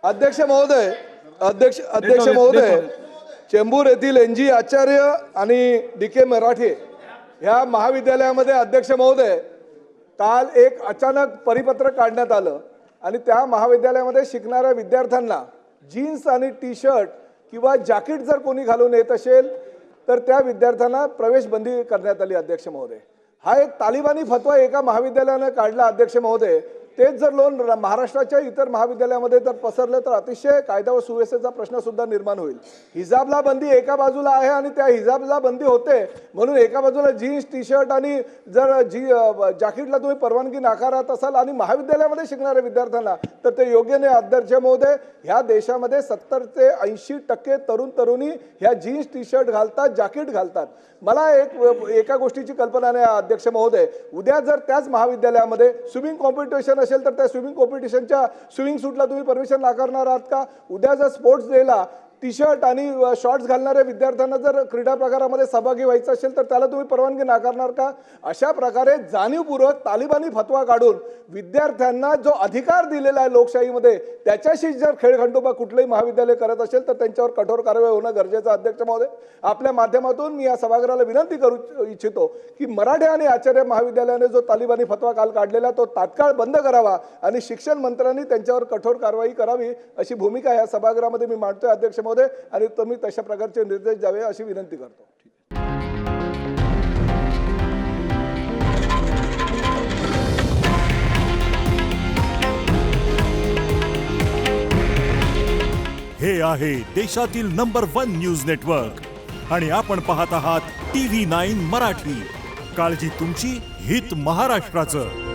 अध्यक्ष महोदय, अध्यक्ष महोदय, चेंबूर येथील NG आचार्य आणि DK मराठे ह्या महाविद्यालयामध्ये अध्यक्ष महोदय काल एक अचानक परिपत्रक काढण्यात आलं आणि त्या महाविद्यालयामध्ये शिकणाऱ्या विद्यार्थ्यांना जीन्स आणि टी-शर्ट किंवा जॅकेट जर कोणी घालून येत असेल तर त्या विद्यार्थ्यांना प्रवेश बंदी करण्यात आली. अध्यक्ष महोदय, हा एक तालिबानी फतवा एका महाविद्यालयाने काढला. अध्यक्ष महोदय, तेच जर लोन महाराष्ट्राच्या इतर महाविद्यालयामध्ये जर पसरले तर अतिशय कायदा व सुव्यवस्थेचा प्रश्न सुद्धा निर्माण होईल. हिजाबला बंदी एका बाजूला आहे आणि त्या हिजाबला बंदी होते म्हणून एका बाजूला जीन्स टी-शर्ट आणि जर जॅकेटला तुम्ही परवानगी नाकारत असाल आणि महाविद्यालयामध्ये शिकणाऱ्या विद्यार्थ्यांना तर ते योग्य नाही. अध्यक्ष महोदय, ह्या देशामध्ये 70 ते 80% तरुण तरुणी ह्या जीन्स टी-शर्ट घालतात, जॅकेट घालतात. मला एका गोष्टीची कल्पना नाही. अध्यक्ष महोदय, उद्या जर त्याच महाविद्यालयामध्ये स्विमिंग कॉम्पिटिशन असेल तर त्या स्विमिंग कॉम्पिटिशनच्या स्विमिंग सूटला तुम्ही परमिशन नाकारणार आहात का? उद्या जर स्पोर्ट्स डेला टी-शर्ट आणि शॉर्ट्स घालणाऱ्या विद्यार्थ्यांना जर क्रीडा प्रकारामध्ये सहभागी व्हायचं असेल तर त्याला तुम्ही परवानगी नाकारणार का? अशा प्रकारे जाणीवपूर्वक तालिबानी फतवा काढून विद्यार्थ्यांना जो अधिकार दिलेला आहे लोकशाहीमध्ये त्याच्याशी जर खेळखंडोबा कुठलंही महाविद्यालय करत असेल तर त्यांच्यावर कठोर कारवाई होणं गरजेचं. अध्यक्ष महोदय, आपल्या माध्यमातून मी या सभागृहाला विनंती करू इच्छितो की मराठे आणि आचार्य महाविद्यालयाने जो तालिबानी फतवा काल काढलेला तो तात्काळ बंद करावा आणि शिक्षण मंत्र्यांनी त्यांच्यावर कठोर कारवाई करावी अशी भूमिका या सभागृहामध्ये मी मांडतोय. अध्यक्ष महोदय, आणि तुम्ही तशा प्रकारचे निर्देश द्यावे अशी विनंती करतो. हे आहे देशातील नंबर 1 न्यूज नेटवर्क आणि आपण पाहत आहात TV9 मराठी. काळजी तुमची, हित महाराष्ट्राचं.